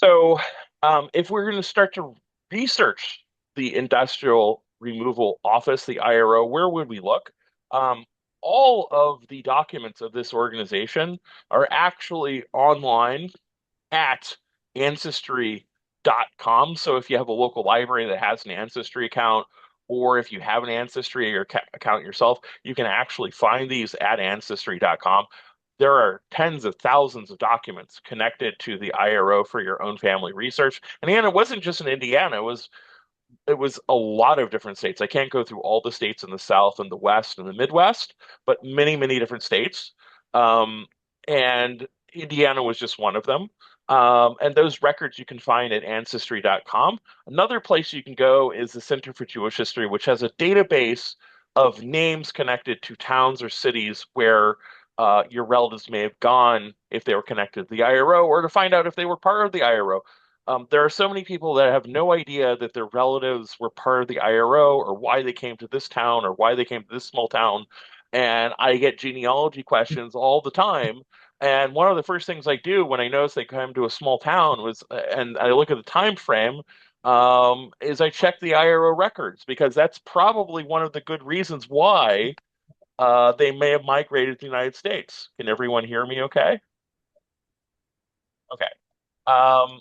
So, if we're going to start to research the Industrial Removal Office, the IRO, where would we look? Um, all of the documents of this organization are actually online at ancestry.com. So, if you have a local library that has an Ancestry account, or if you have an Ancestry or account yourself, you can actually find these at ancestry.com. There are tens of thousands of documents connected to the IRO for your own family research. And again, it wasn't just in Indiana, it was a lot of different states. I can't go through all the states in the South and the West and the Midwest, but many, many different states. Um, and Indiana was just one of them. And those records you can find at ancestry.com. Another place you can go is the Center for Jewish History, which has a database of names connected to towns or cities where your relatives may have gone if they were connected to the IRO, or to find out if they were part of the IRO. There are so many people that have no idea that their relatives were part of the IRO, or why they came to this town, or why they came to this small town. And I get genealogy questions all the time. And one of the first things I do when I notice they come to a small town and I look at the time frame, is I check the IRO records, because that's probably one of the good reasons why they may have migrated to the United States. Can everyone hear me okay? Okay. Um,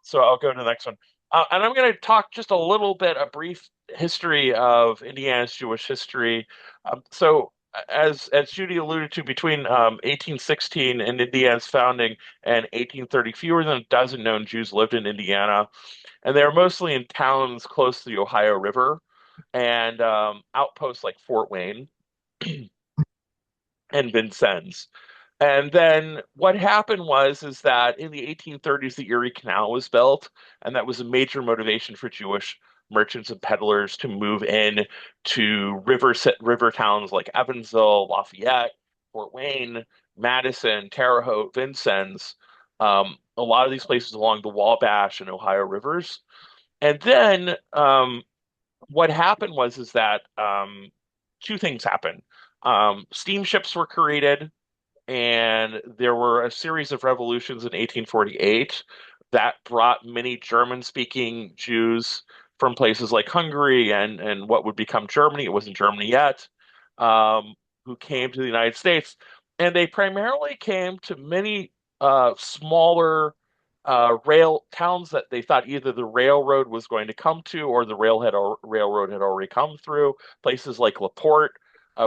So I'll go to the next one. And I'm going to talk just a little bit, a brief history of Indiana's Jewish history. As Judy alluded to, between 1816 and Indiana's founding and 1830, fewer than a dozen known Jews lived in Indiana, and they were mostly in towns close to the Ohio River and outposts like Fort Wayne and Vincennes. And then what happened is that in the 1830s, the Erie Canal was built, and that was a major motivation for Jewish merchants and peddlers to move in to river towns like Evansville, Lafayette, Fort Wayne, Madison, Terre Haute, Vincennes, a lot of these places along the Wabash and Ohio rivers. And then what happened is that two things happened. Steamships were created, and there were a series of revolutions in 1848 that brought many German-speaking Jews from places like Hungary and what would become Germany. It wasn't Germany yet, um, who came to the United States, and they primarily came to many smaller rail towns that they thought either the railroad was going to come to, or the railroad had already come through. Places like LaPorte,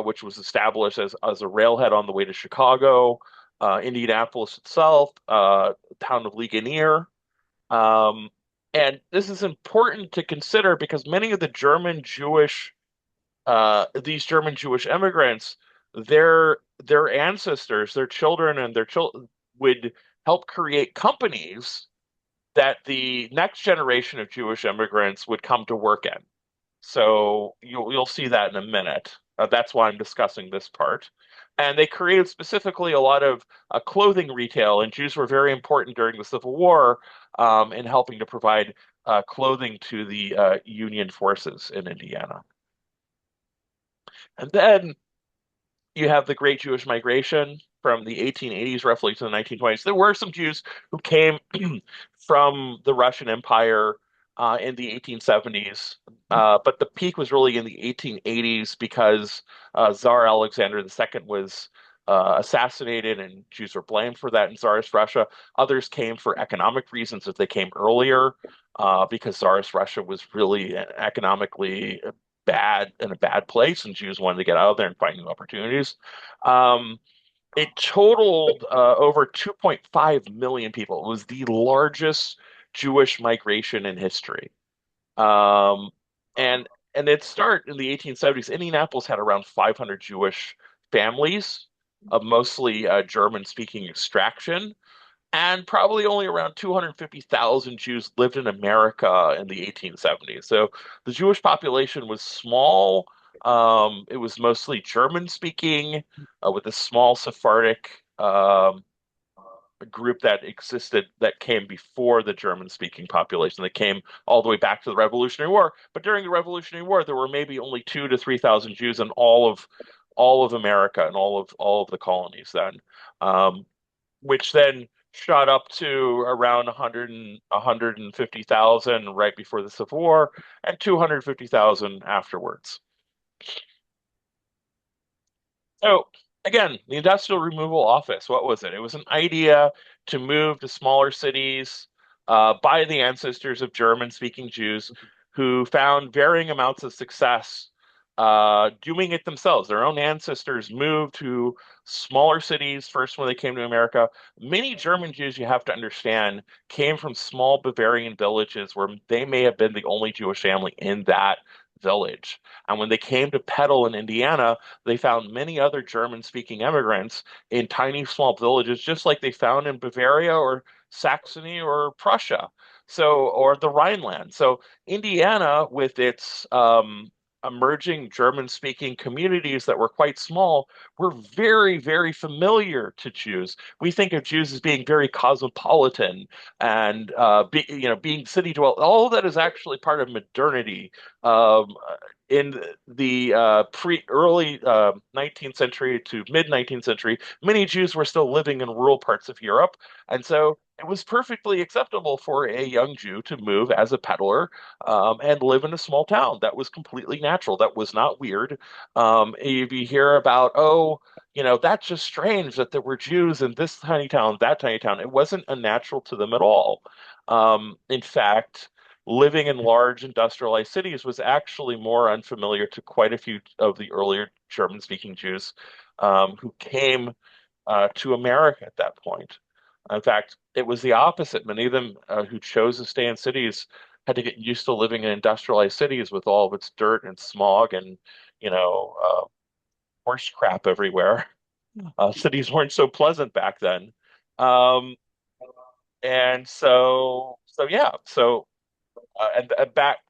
which was established as a railhead on the way to Chicago, Indianapolis itself, town of Ligonier. Um, and this is important to consider because many of the these German Jewish immigrants, their ancestors, their children, and their children would help create companies that the next generation of Jewish immigrants would come to work in. So you'll see that in a minute. That's why I'm discussing this part. And they created specifically a lot of clothing retail, and Jews were very important during the Civil War in helping to provide clothing to the Union forces in Indiana. And then you have the Great Jewish Migration from the 1880s roughly to the 1920s. There were some Jews who came from the Russian Empire in the 1870s, but the peak was really in the 1880s because Tsar Alexander II was assassinated, and Jews were blamed for that in Tsarist Russia. Others came for economic reasons if they came earlier, because Tsarist Russia was really economically bad in a bad place, and Jews wanted to get out of there and find new opportunities. Um, it totaled over 2.5 million people. It was the largest Jewish migration in history. Um, and it started in the 1870s. Indianapolis had around 500 Jewish families of mostly German-speaking extraction, and probably only around 250,000 Jews lived in America in the 1870s. So the Jewish population was small. It was mostly German speaking, with a small Sephardic group that existed that came before the German speaking population that came all the way back to the Revolutionary War. But during the Revolutionary War, there were maybe only 2 to 3,000 Jews in all of America and all of the colonies then. Which then shot up to around 100 and 150,000 right before the Civil War, and 250,000 afterwards. So again, the Industrial Removal Office, what was it? It was an idea to move to smaller cities by the ancestors of German-speaking Jews who found varying amounts of success doing it themselves. Their own ancestors moved to smaller cities first when they came to America. Many German Jews, you have to understand, came from small Bavarian villages where they may have been the only Jewish family in that village. And when they came to Petal in Indiana, they found many other German-speaking immigrants in tiny, small villages, just like they found in Bavaria or Saxony or Prussia, so or the Rhineland. So Indiana, with its emerging German-speaking communities that were quite small, were very, very familiar to Jews. We think of Jews as being very cosmopolitan and being city dwell. All of that is actually part of modernity. Um, in the pre-early 19th century to mid 19th century, many Jews were still living in rural parts of Europe, and so it was perfectly acceptable for a young Jew to move as a peddler and live in a small town. That was completely natural. That was not weird. If you hear about, oh, that's just strange that there were Jews in this tiny town, that tiny town, it wasn't unnatural to them at all. In fact, living in large industrialized cities was actually more unfamiliar to quite a few of the earlier German-speaking Jews who came to America at that point. In fact, it was the opposite. Many of them who chose to stay in cities had to get used to living in industrialized cities with all of its dirt and smog and, you know, uh, horse crap everywhere. Cities weren't so pleasant back then. Um, and so yeah, so and back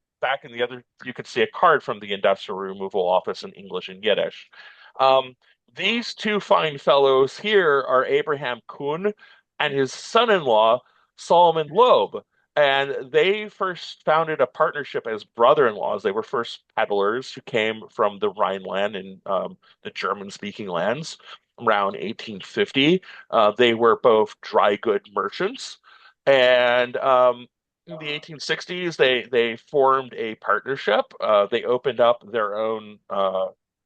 in the other, you could see a card from the Industrial Removal Office in English and Yiddish. Um, these two fine fellows here are Abraham Kuhn and his son-in-law Solomon Loeb, and they first founded a partnership as brother-in-laws. They were first peddlers who came from the Rhineland and the German-speaking lands around 1850. They were both dry good merchants. And in the 1860s, they formed a partnership. They opened up their own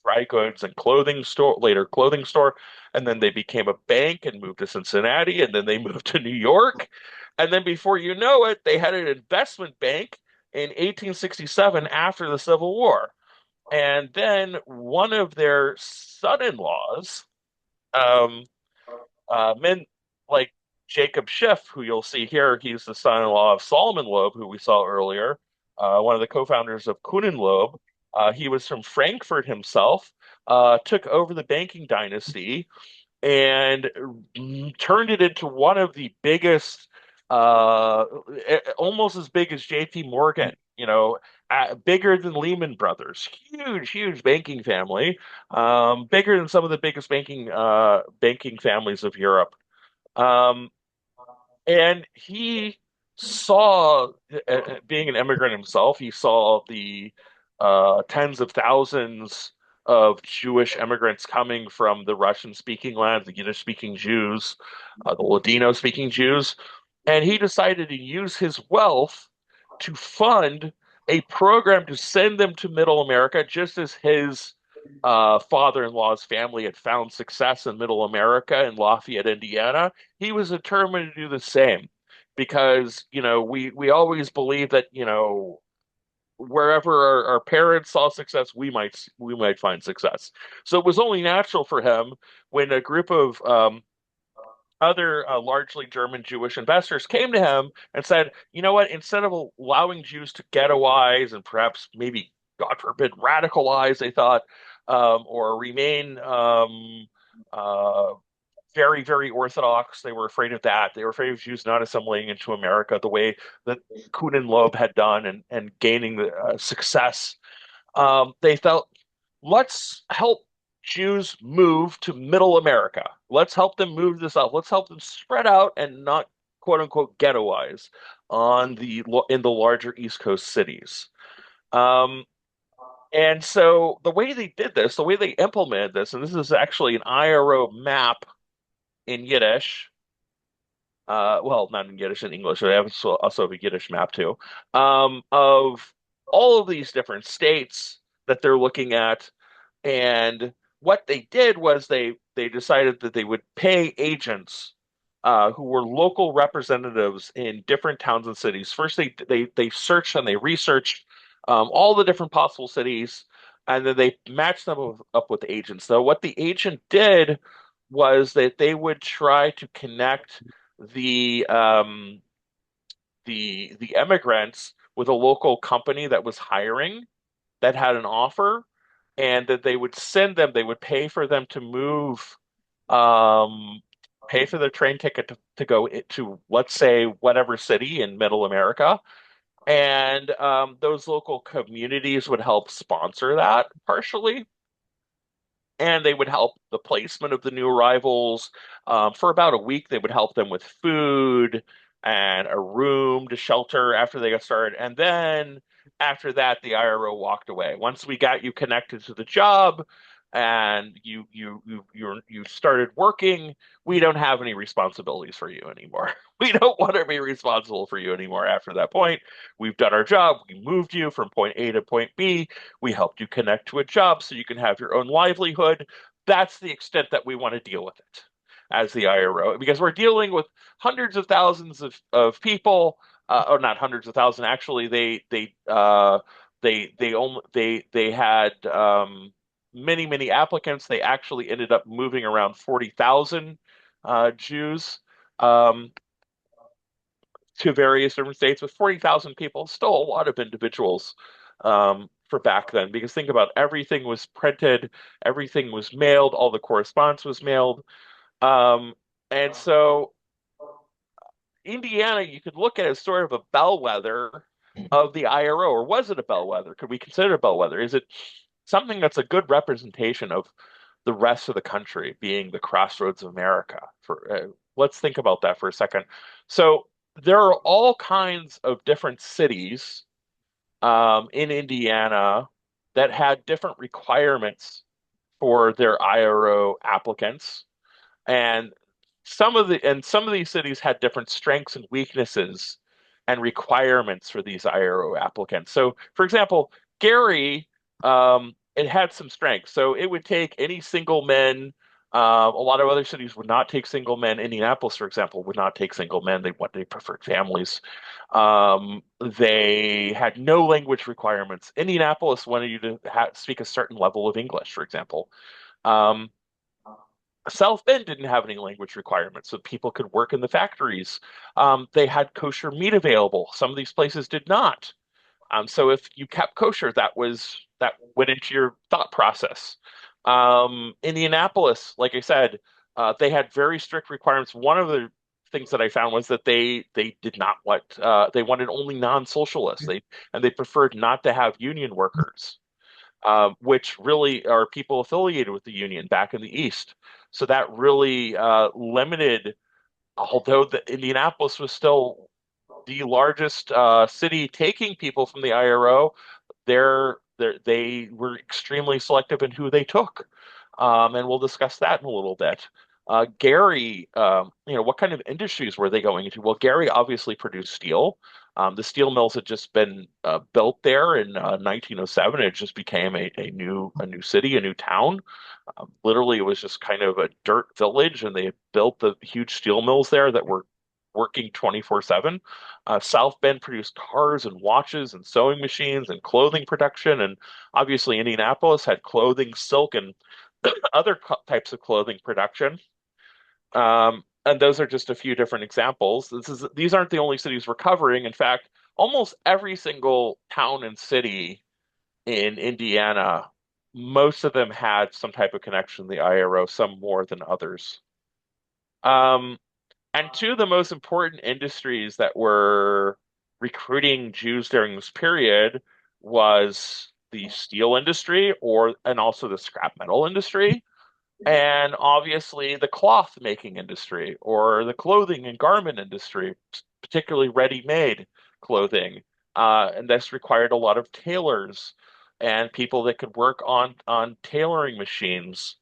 dry goods and clothing store, later clothing store, and then they became a bank and moved to Cincinnati, and then they moved to New York, and then before you know it, they had an investment bank in 1867 after the Civil War. And then one of their son-in-laws, um, men like Jacob Schiff, who you'll see here, he's the son-in-law of Solomon Loeb, who we saw earlier, one of the co-founders of Kuhn Loeb. He was from Frankfurt himself, took over the banking dynasty, and turned it into one of the biggest, almost as big as JP Morgan, bigger than Lehman Brothers. Huge, huge banking family, bigger than some of the biggest banking families of Europe. Um, and he saw, being an immigrant himself, he saw the tens of thousands of Jewish immigrants coming from the Russian-speaking lands, the Yiddish-speaking Jews, the Ladino-speaking Jews, and he decided to use his wealth to fund a program to send them to Middle America, just as his father-in-law's family had found success in Middle America in Lafayette, Indiana. He was determined to do the same because, we always believe that, wherever our parents saw success, we might find success. So it was only natural for him when a group of other largely German Jewish investors came to him and said, you know what, instead of allowing Jews to ghettoize and perhaps maybe, God forbid, radicalize, they thought, or remain uh, very, very Orthodox. They were afraid of that. They were afraid of Jews not assimilating into America the way that Kuhn and Loeb had done and gaining the success. They felt, let's help Jews move to Middle America. Let's help them move this up. Let's help them spread out and not quote unquote ghettoize in the larger East Coast cities. Um, and so the way they did this, the way they implemented this, and this is actually an IRO map in Yiddish. well, not in Yiddish, in English. They also have a Yiddish map too, of all of these different states that they're looking at. And what they did was they decided that they would pay agents who were local representatives in different towns and cities. First, they searched and they researched all the different possible cities, and then they matched them up with agents. So what the agent did was that they would try to connect the the immigrants with a local company that was hiring that had an offer, and that they would send them, they would pay for them to move, um, pay for their train ticket to go to, let's say, whatever city in middle America. And those local communities would help sponsor that partially, and they would help the placement of the new arrivals. For about a week, they would help them with food and a room to shelter after they got started. And then after that, the IRO walked away. Once we got you connected to the job and you started working, we don't have any responsibilities for you anymore. We don't want to be responsible for you anymore after that point. We've done our job. We moved you from point A to point B. We helped you connect to a job so you can have your own livelihood. That's the extent that we want to deal with it as the IRO, because we're dealing with hundreds of thousands of people, or not hundreds of thousands. Actually, they had many applicants. They actually ended up moving around 40,000 Jews. Um, to various different states with 40,000 people, still a lot of individuals for back then. Because think about everything was printed, everything was mailed, all the correspondence was mailed. Um, and so Indiana, you could look at as sort of a bellwether of the IRO, or was it a bellwether? Could we consider it a bellwether? Is it something that's a good representation of the rest of the country being the crossroads of America? Let's think about that for a second. So there are all kinds of different cities in Indiana that had different requirements for their IRO applicants. And some of these cities had different strengths and weaknesses and requirements for these IRO applicants. So, for example, Gary, it had some strengths. So it would take any single men. A lot of other cities would not take single men. Indianapolis, for example, would not take single men. They preferred families. They had no language requirements. Indianapolis wanted you to speak a certain level of English, for example. Um, South Bend didn't have any language requirements, so people could work in the factories. They had kosher meat available. Some of these places did not. So if you kept kosher, that went into your thought process. Indianapolis, like I said, they had very strict requirements. One of the things that I found was that they did not want they wanted only non-socialists. They preferred not to have union workers, which really are people affiliated with the union back in the East. So that really limited, although Indianapolis was still the largest city taking people from the IRO, they were extremely selective in who they took. And we'll discuss that in a little bit. Gary, what kind of industries were they going into? Well, Gary obviously produced steel. The steel mills had just been built there in 1907. It just became a new city, a new town. Literally, it was just kind of a dirt village, and they had built the huge steel mills there that were working 24/7. South Bend produced cars and watches and sewing machines and clothing production. And obviously, Indianapolis had clothing, silk, and other types of clothing production. And those are just a few different examples. These aren't the only cities we're covering. In fact, almost every single town and city in Indiana, most of them had some type of connection to the IRO, some more than others. Um, and two of the most important industries that were recruiting Jews during this period was the steel industry, and also the scrap metal industry, and obviously the cloth making industry, or the clothing and garment industry, particularly ready-made clothing. And this required a lot of tailors and people that could work on tailoring machines.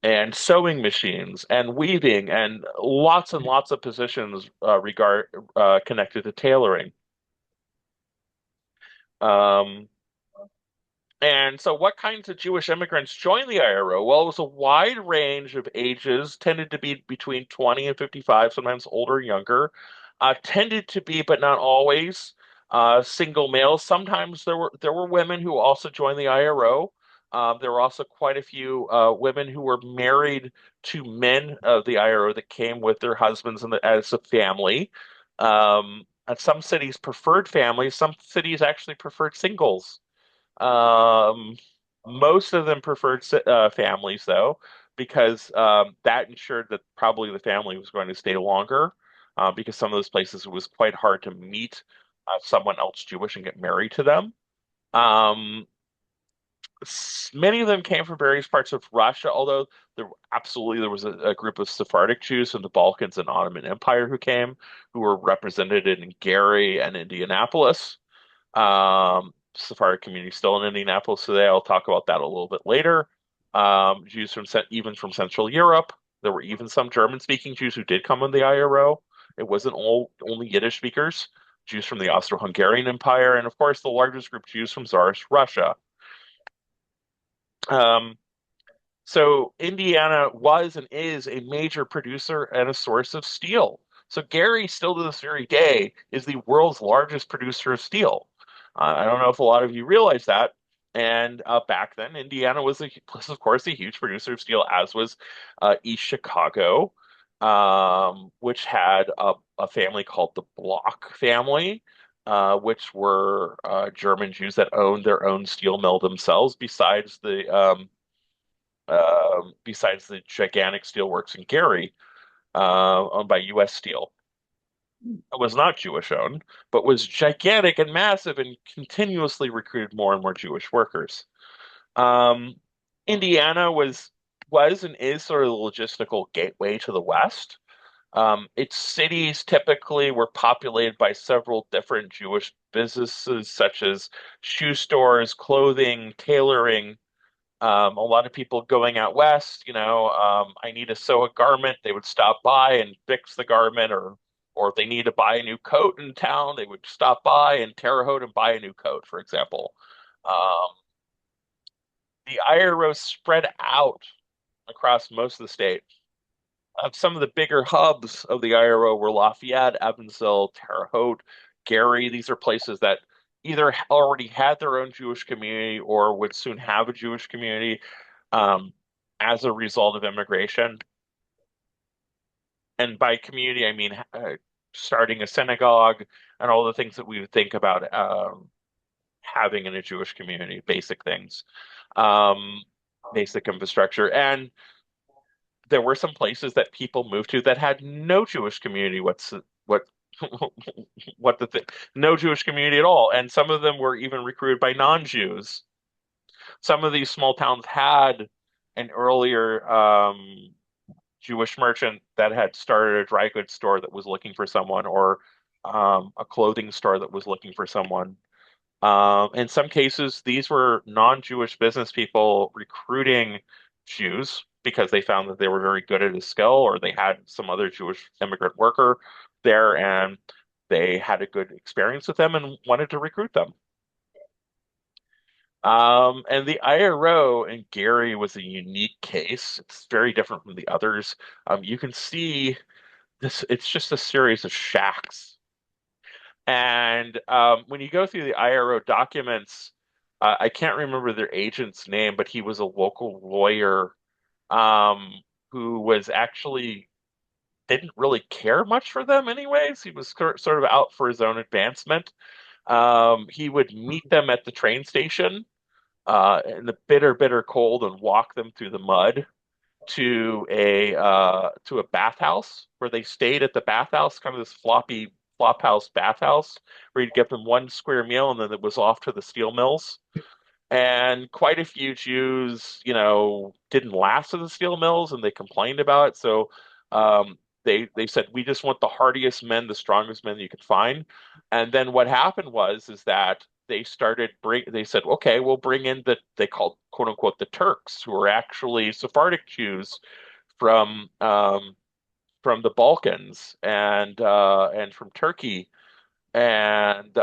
and sewing machines and weaving and lots of positions regard connected to tailoring. Um, And so, what kinds of Jewish immigrants joined the IRO? Well, it was a wide range of ages, tended to be between 20 and 55, sometimes older and younger. Tended to be, but not always, single males. Sometimes there were women who also joined the IRO. There were also quite a few women who were married to men of the IRO that came with their husbands as a family. And some cities preferred families. Some cities actually preferred singles. Um, Most of them preferred families, though, because that ensured that probably the family was going to stay longer. Because some of those places it was quite hard to meet someone else Jewish and get married to them. Um, Many of them came from various parts of Russia, although there was a group of Sephardic Jews from the Balkans and Ottoman Empire who came, who were represented in Gary and Indianapolis. Sephardic community still in Indianapolis today. I'll talk about that a little bit later. Jews from even from Central Europe. There were even some German-speaking Jews who did come in the IRO. It wasn't all only Yiddish speakers. Jews from the Austro-Hungarian Empire, and of course, the largest group, Jews from Tsarist Russia. Um, so Indiana was and is a major producer and a source of steel. So Gary, still to this very day, is the world's largest producer of steel. I don't know if a lot of you realize that. And back then, Indiana was, of course, a huge producer of steel, as was East Chicago, which had a family called the Block family, which were German Jews that owned their own steel mill themselves, besides the gigantic steelworks in Gary, owned by U.S. Steel. It was not Jewish owned, but was gigantic and massive and continuously recruited more and more Jewish workers. Um, Indiana was and is sort of the logistical gateway to the West. Its cities typically were populated by several different Jewish businesses, such as shoe stores, clothing, tailoring, a lot of people going out west, I need to sew a garment, they would stop by and fix the garment, or if they need to buy a new coat in town, they would stop by and Terre Haute and buy a new coat, for example. Um, the IRO spread out across most of the state. Some of the bigger hubs of the IRO were Lafayette, Evansville, Terre Haute, Gary. These are places that either already had their own Jewish community or would soon have a Jewish community um, as a result of immigration. And by community, I mean starting a synagogue and all the things that we would think about having in a Jewish community, basic things, um, basic infrastructure. And there were some places that people moved to that had no Jewish community. What what the th no Jewish community at all, and some of them were even recruited by non-Jews. Some of these small towns had an earlier Jewish merchant that had started a dry goods store that was looking for someone, or a clothing store that was looking for someone. In some cases, these were non-Jewish business people recruiting Jews because they found that they were very good at a skill, or they had some other Jewish immigrant worker there and they had a good experience with them and wanted to recruit them. And the IRO in Gary was a unique case. It's very different from the others. You can see this, it's just a series of shacks. And when you go through the IRO documents, I can't remember their agent's name, but he was a local lawyer um, who was actually didn't really care much for them anyways. He was sort of out for his own advancement. He would meet them at the train station in the bitter, bitter cold and walk them through the mud to a bathhouse where they stayed at the bathhouse, kind of this floppy flop house bathhouse, where you'd give them one square meal and then it was off to the steel mills. And quite a few Jews, didn't last at the steel mills and they complained about it. So they said, we just want the hardiest men, the strongest men you can find. And then what happened was is that they said, okay, we'll bring in they called quote unquote the Turks, who are actually Sephardic Jews from the Balkans and from Turkey and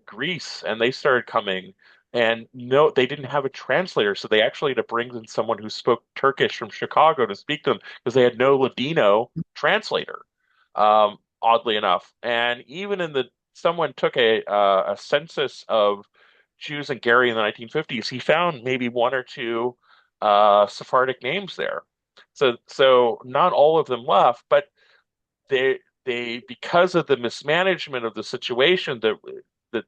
Greece, and they started coming. And no, they didn't have a translator, so they actually had to bring in someone who spoke Turkish from Chicago to speak to them because they had no Ladino translator, oddly enough. And even in the someone took a census of Jews in Gary in the 1950s, he found maybe one or two Sephardic names there. So not all of them left, but they because of the mismanagement of the situation that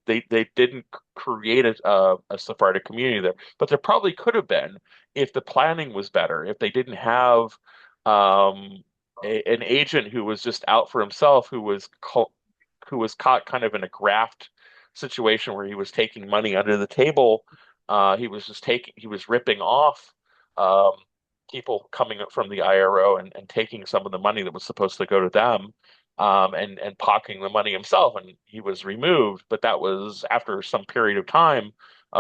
they didn't create a Sephardic community there. But there probably could have been if the planning was better, if they didn't have an agent who was just out for himself, who was caught kind of in a graft situation where he was taking money under the table. He was ripping off um, people coming up from the IRO and taking some of the money that was supposed to go to them, and pocketing the money himself. And he was removed, but that was after some period of time,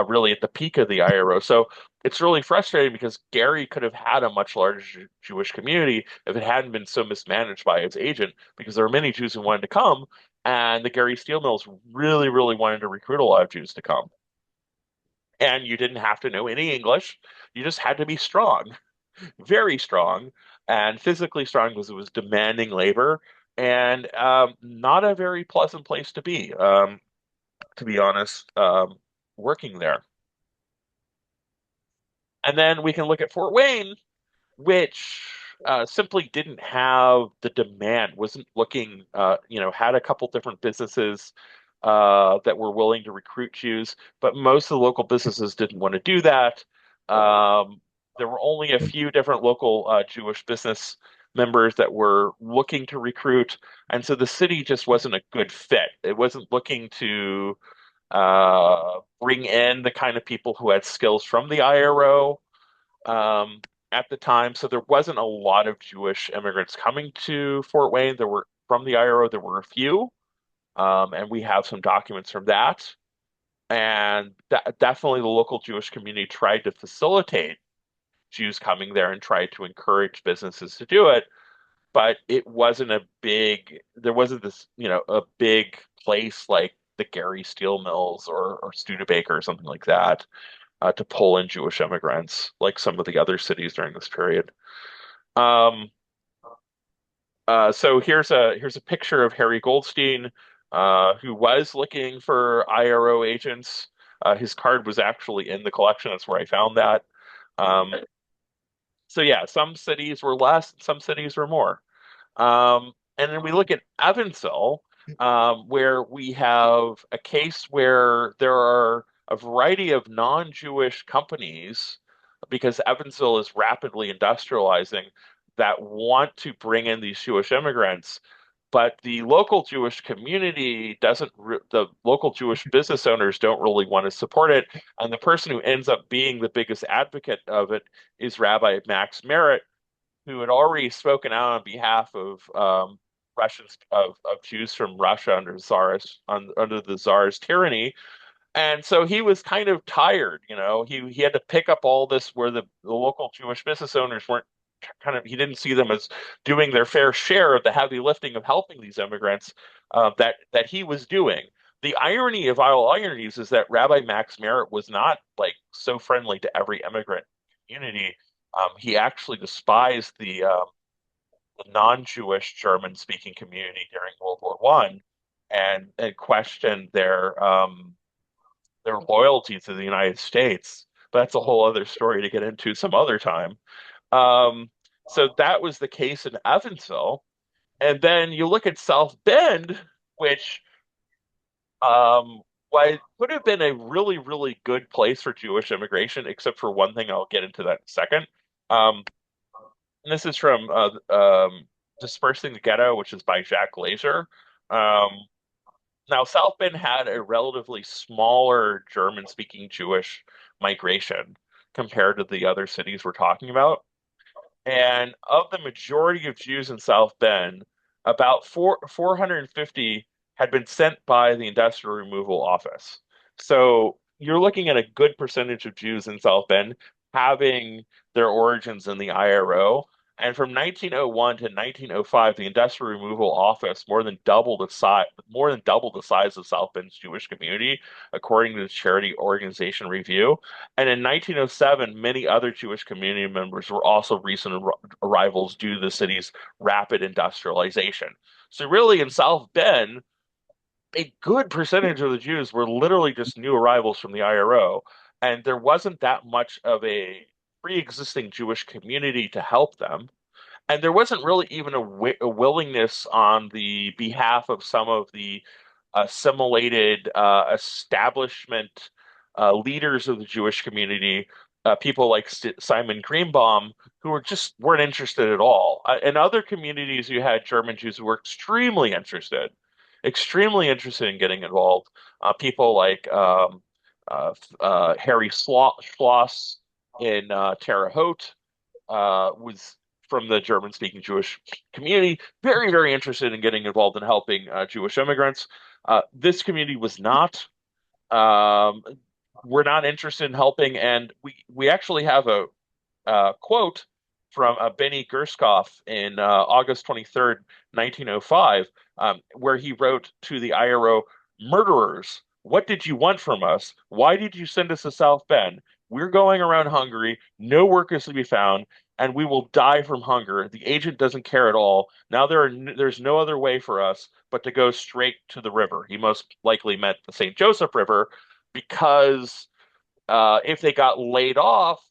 really at the peak of the IRO. So it's really frustrating because Gary could have had a much larger Jewish community if it hadn't been so mismanaged by its agent, because there were many Jews who wanted to come, and the Gary steel mills really, really wanted to recruit a lot of Jews to come. And you didn't have to know any English. You just had to be strong, very strong, and physically strong because it was demanding labor and not a very pleasant place to be honest, working there. And then we can look at Fort Wayne, which simply didn't have the demand, wasn't looking, had a couple different businesses that were willing to recruit Jews, but most of the local businesses didn't want to do that. There were only a few different local Jewish business members that were looking to recruit, and so the city just wasn't a good fit. It wasn't looking to bring in the kind of people who had skills from the IRO at the time. So there wasn't a lot of Jewish immigrants coming to Fort Wayne. There were from the IRO, there were a few, and we have some documents from that. And definitely the local Jewish community tried to facilitate Jews coming there and tried to encourage businesses to do it. But it wasn't there wasn't this, a big place like the Gary Steel Mills or Studebaker or something like that to pull in Jewish immigrants like some of the other cities during this period. Um, so here's a picture of Harry Goldstein, who was looking for IRO agents. His card was actually in the collection. That's where I found that. Um, so yeah, some cities were less, some cities were more. And then we look at Evansville, where we have a case where there are a variety of non-Jewish companies, because Evansville is rapidly industrializing, that want to bring in these Jewish immigrants. But the local Jewish community the local Jewish business owners don't really want to support it. And the person who ends up being the biggest advocate of it is Rabbi Max Merritt, who had already spoken out on behalf of Russians of Jews from Russia under the Tsar's tyranny. And so he was kind of tired, he had to pick up all this where the local Jewish business owners weren't he didn't see them as doing their fair share of the heavy lifting of helping these immigrants that he was doing. The irony of all ironies is that Rabbi Max Merritt was not like so friendly to every immigrant community. He actually despised the non-Jewish German-speaking community during World War One, and questioned their loyalty to the United States. But that's a whole other story to get into some other time. Um, so that was the case in Evansville. And then you look at South Bend, which could have been a really, really good place for Jewish immigration, except for one thing. I'll get into that in a second. Um, and this is from Dispersing the Ghetto, which is by Jacques Glazer. Um, Now, South Bend had a relatively smaller German-speaking Jewish migration compared to the other cities we're talking about. And of the majority of Jews in South Bend, about 450 had been sent by the Industrial Removal Office. So you're looking at a good percentage of Jews in South Bend having their origins in the IRO. And from 1901 to 1905, the Industrial Removal Office more than doubled the size of South Bend's Jewish community, according to the Charity Organization Review. And in 1907, many other Jewish community members were also recent arrivals due to the city's rapid industrialization. So really, in South Bend, a good percentage of the Jews were literally just new arrivals from the IRO, and there wasn't that much of a pre-existing Jewish community to help them. And there wasn't really even a willingness on the behalf of some of the assimilated establishment leaders of the Jewish community, people like Simon Greenbaum, who weren't interested at all. In other communities, you had German Jews who were extremely interested in getting involved. People like Harry Schloss in Terre Haute was from the German-speaking Jewish community, very, very interested in getting involved in helping Jewish immigrants. This community was not. Um, we're not interested in helping, and we actually have a quote from Benny Gerskov in August 23rd, 1905, where he wrote to the IRO, "Murderers, what did you want from us? Why did you send us to South Bend? We're going around hungry, no work is to be found, and we will die from hunger. The agent doesn't care at all. Now there's no other way for us but to go straight to the river." He most likely meant the St. Joseph River because if they got laid off,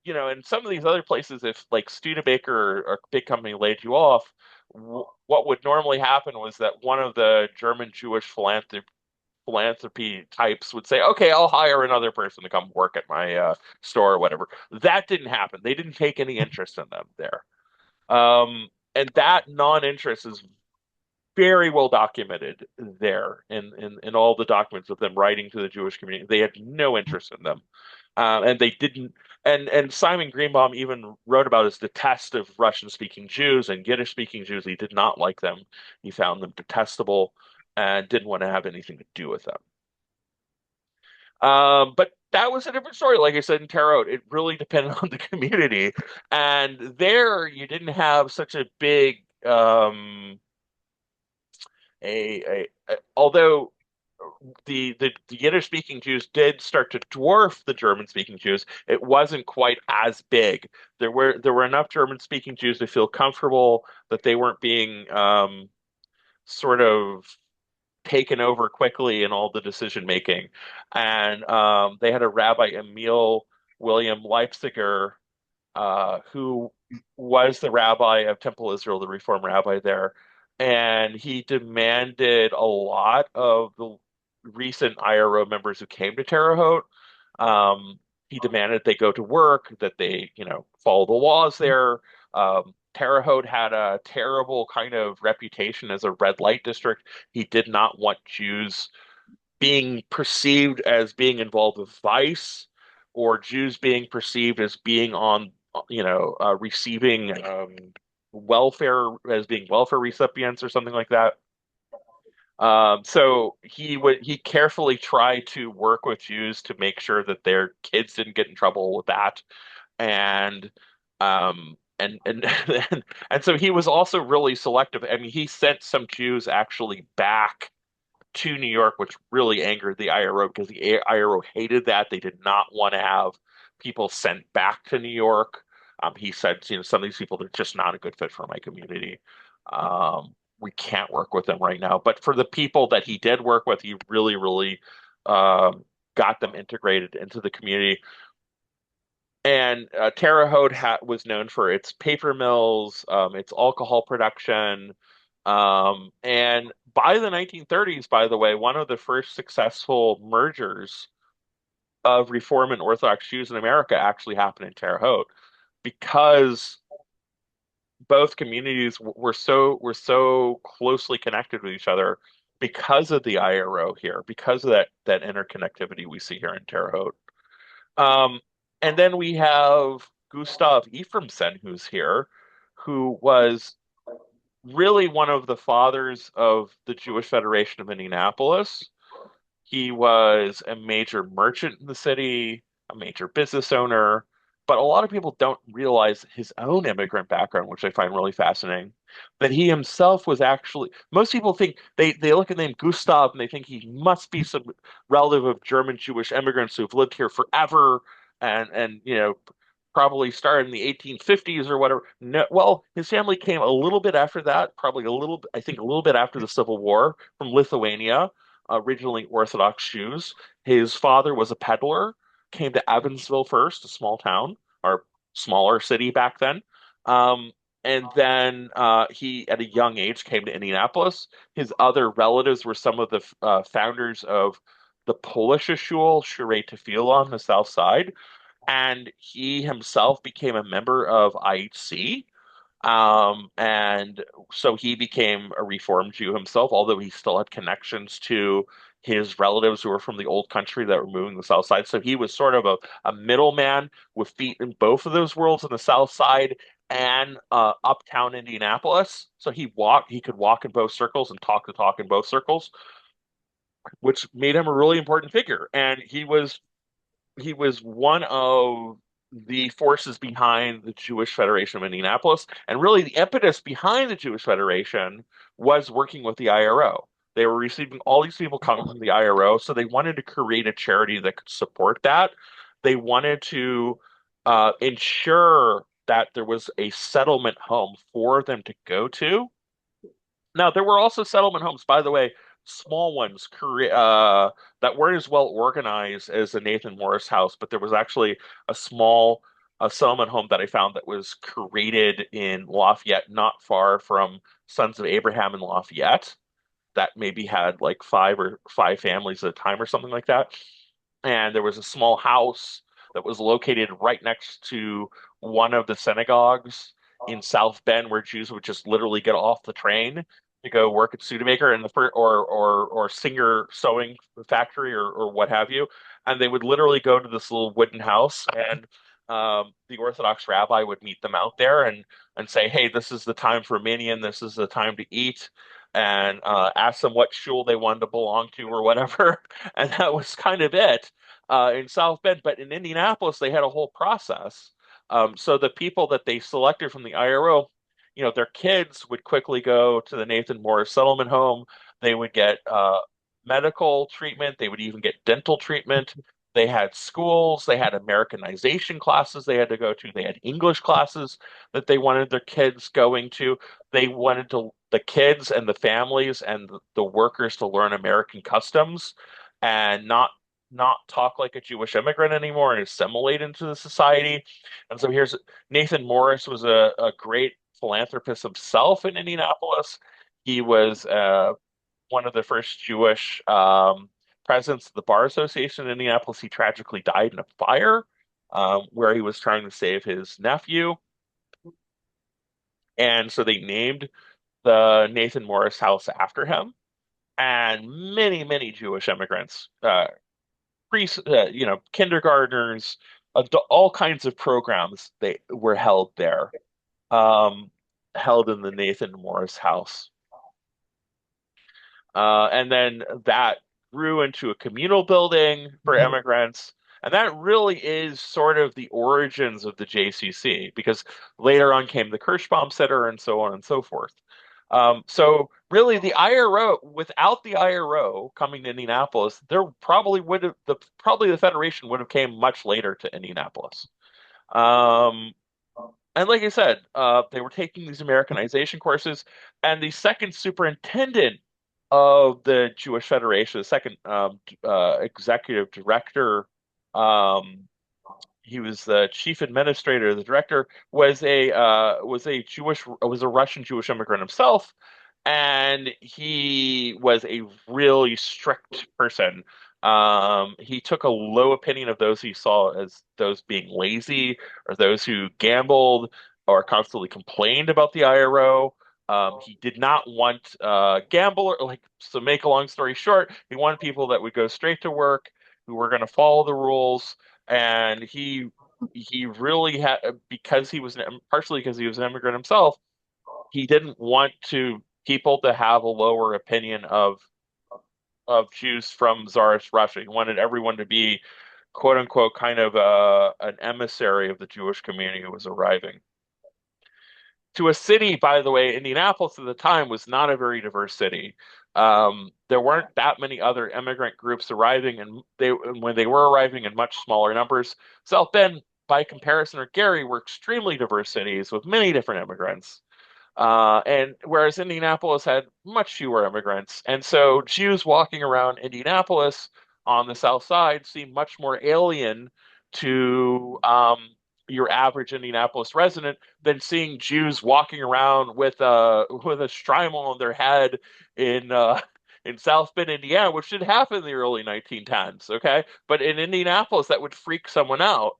in some of these other places, if like Studebaker or a big company laid you off, what would normally happen was that one of the German Jewish philanthropy types would say, "Okay, I'll hire another person to come work at my store or whatever." That didn't happen. They didn't take any interest in them there. And that non-interest is very well documented there in all the documents of them writing to the Jewish community. They had no interest in them. And they didn't. And Simon Greenbaum even wrote about his detest of Russian-speaking Jews and Yiddish-speaking Jews. He did not like them. He found them detestable and didn't want to have anything to do with them. But that was a different story. Like I said in Terre Haute, it really depended on the community. And there, you didn't have such a big although the Yiddish speaking Jews did start to dwarf the German speaking Jews. It wasn't quite as big. There were enough German speaking Jews to feel comfortable that they weren't being sort of taken over quickly in all the decision making. And they had a Rabbi Emil William Leipziger who was the rabbi of Temple Israel, the Reform rabbi there. And he demanded a lot of the recent IRO members who came to Terre Haute. He demanded they go to work, that they, follow the laws there. Terre Haute had a terrible kind of reputation as a red light district. He did not want Jews being perceived as being involved with vice or Jews being perceived as being receiving welfare as being welfare recipients or something like that. So he carefully tried to work with Jews to make sure that their kids didn't get in trouble with that, and and so he was also really selective. I mean, he sent some Jews actually back to New York, which really angered the IRO because the IRO hated that. They did not want to have people sent back to New York. He said, some of these people, they're just not a good fit for my community. We can't work with them right now. But for the people that he did work with, he really, really got them integrated into the community. And Terre Haute was known for its paper mills, its alcohol production, and by the 1930s, by the way, one of the first successful mergers of Reform and Orthodox Jews in America actually happened in Terre Haute because both communities were so closely connected with each other because of the IRO here, because of that interconnectivity we see here in Terre Haute. Um, and then we have Gustav Ephraimson, who's here, who was really one of the fathers of the Jewish Federation of Indianapolis. He was a major merchant in the city, a major business owner, but a lot of people don't realize his own immigrant background, which I find really fascinating. That he himself was actually, most people think they look at the name Gustav and they think he must be some relative of German Jewish immigrants who've lived here forever and probably started in the 1850s or whatever. No, well, his family came a little bit after that, probably I think a little bit after the Civil War from Lithuania, originally Orthodox Jews. His father was a peddler, came to Evansville first, a small town or smaller city back then. Um, and then he, at a young age, came to Indianapolis. His other relatives were some of the founders of the Polish shul, Shure Tefillah on the south side, and he himself became a member of IHC. And so he became a Reformed Jew himself, although he still had connections to his relatives who were from the old country that were moving the South Side. So he was sort of a middleman with feet in both of those worlds on the South Side and uptown Indianapolis. So he could walk in both circles and talk the talk in both circles, which made him a really important figure. And he was one of the forces behind the Jewish Federation of Indianapolis. And really, the impetus behind the Jewish Federation was working with the IRO. They were receiving all these people coming from the IRO, so they wanted to create a charity that could support that. They wanted to ensure that there was a settlement home for them to go to. Now, there were also settlement homes, by the way, small ones that weren't as well organized as the Nathan Morris house, but there was actually a small settlement home that I found that was created in Lafayette, not far from Sons of Abraham in Lafayette, that maybe had like five families at a time or something like that. And there was a small house that was located right next to one of the synagogues in South Bend, where Jews would just literally get off the train to go work at Studebaker and or Singer sewing factory or what have you, and they would literally go to this little wooden house, and the Orthodox rabbi would meet them out there and say, "Hey, this is the time for minyan. This is the time to eat." And ask them what shul they wanted to belong to or whatever. And that was kind of it in South Bend. But in Indianapolis, they had a whole process. So the people that they selected from the IRO, their kids would quickly go to the Nathan Morris Settlement Home. They would get medical treatment. They would even get dental treatment. They had schools. They had Americanization classes they had to go to. They had English classes that they wanted their kids going to. They wanted the kids and the families and the workers to learn American customs and not talk like a Jewish immigrant anymore and assimilate into the society. And so here's Nathan Morris was a great philanthropist himself in Indianapolis. He was one of the first Jewish presidents of the Bar Association in Indianapolis. He tragically died in a fire where he was trying to save his nephew. And so they named the Nathan Morris House after him. And many, many Jewish immigrants, kindergartners, all kinds of programs they were held there, um, held in the Nathan Morris House. And then that grew into a communal building for immigrants. And that really is sort of the origins of the JCC, because later on came the Kirschbaum Center and so on and so forth. So really, the IRO, without the IRO coming to Indianapolis, there probably the Federation would have came much later to Indianapolis. Um, and like I said, they were taking these Americanization courses, and the second superintendent of the Jewish Federation, the second executive director, um, he was the chief administrator, the director was a Russian Jewish immigrant himself, and he was a really strict person. He took a low opinion of those he saw as those being lazy or those who gambled or constantly complained about the IRO. He did not want gambler like so make a long story short, he wanted people that would go straight to work, who were going to follow the rules, and he really had because he was partially because he was an immigrant himself, he didn't want to people to have a lower opinion of of Jews from Tsarist Russia. He wanted everyone to be, quote unquote, kind of an emissary of the Jewish community who was arriving. To a city, by the way, Indianapolis at the time was not a very diverse city. There weren't that many other immigrant groups arriving, and when they were arriving in much smaller numbers. South Bend, by comparison, or Gary were extremely diverse cities with many different immigrants. And whereas Indianapolis had much fewer immigrants. And so Jews walking around Indianapolis on the South Side seemed much more alien to your average Indianapolis resident than seeing Jews walking around with a shtreimel on their head in in South Bend, Indiana, which did happen in the early 1910s, okay? But in Indianapolis, that would freak someone out.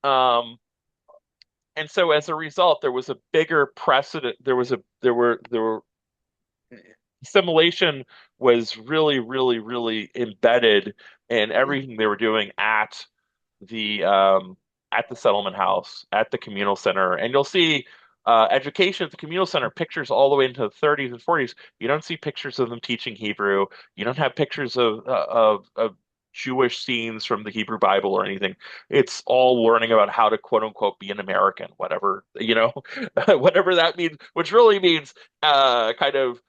Um, and so as a result, there was a bigger precedent. There were assimilation was really, really, really embedded in everything they were doing the at the settlement house, at the communal center. And you'll see education at the communal center pictures all the way into the 30s and 40s. You don't see pictures of them teaching Hebrew. You don't have pictures of Jewish scenes from the Hebrew Bible or anything. It's all learning about how to quote unquote be an American, whatever, whatever that means, which really means kind of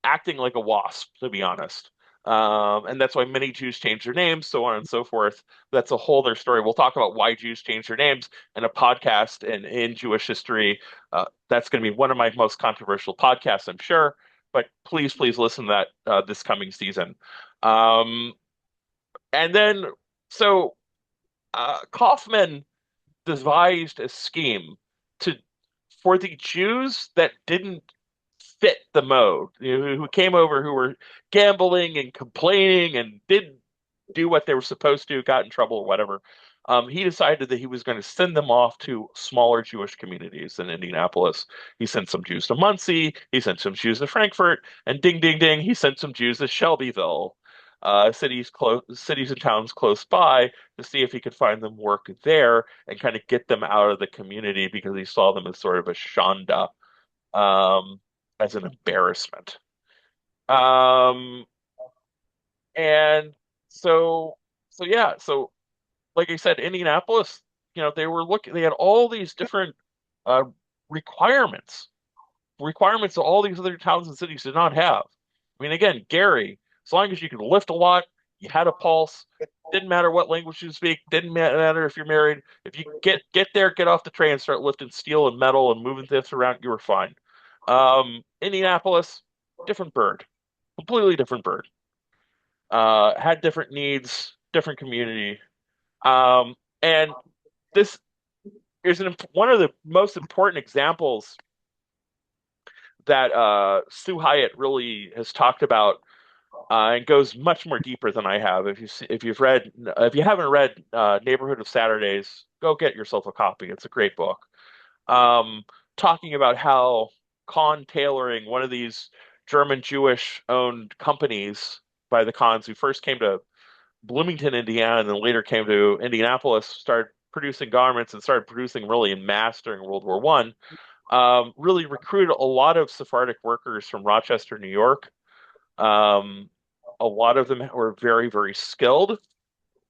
acting like a wasp, to be honest. And that's why many Jews change their names, so on and so forth. That's a whole other story. We'll talk about why Jews change their names in a podcast and in Jewish history. That's going to be one of my most controversial podcasts, I'm sure. But please, please listen to that this coming season. Um, and then, so Kaufman devised a scheme to for the Jews that didn't fit the mode, who came over who were gambling and complaining and didn't do what they were supposed to, got in trouble or whatever. He decided that he was going to send them off to smaller Jewish communities in Indianapolis. He sent some Jews to Muncie, he sent some Jews to Frankfort, and ding, ding, ding, he sent some Jews to Shelbyville, cities and towns close by, to see if he could find them work there and kind of get them out of the community because he saw them as sort of a shanda, um, as an embarrassment. Um, and so, so yeah, so like I said, Indianapolis, they had all these different uh, requirements, requirements that all these other towns and cities did not have. I mean, again, Gary, as long as you could lift a lot, you had a pulse, didn't matter what language you speak, didn't matter if you're married. If you get there, get off the train, and start lifting steel and metal and moving this around, you were fine. Indianapolis, different bird, completely different bird. Had different needs, different community. And this is one of the most important examples that Sue Hyatt really has talked about, and goes much more deeper than I have. If you haven't read Neighborhood of Saturdays, go get yourself a copy. It's a great book. Um, Talking about how Kahn Tailoring, one of these German Jewish owned companies by the Kahns who first came to Bloomington, Indiana, and then later came to Indianapolis, started producing garments and started producing really in mass during World War One. Really recruited a lot of Sephardic workers from Rochester, New York. Um, a lot of them were very, very skilled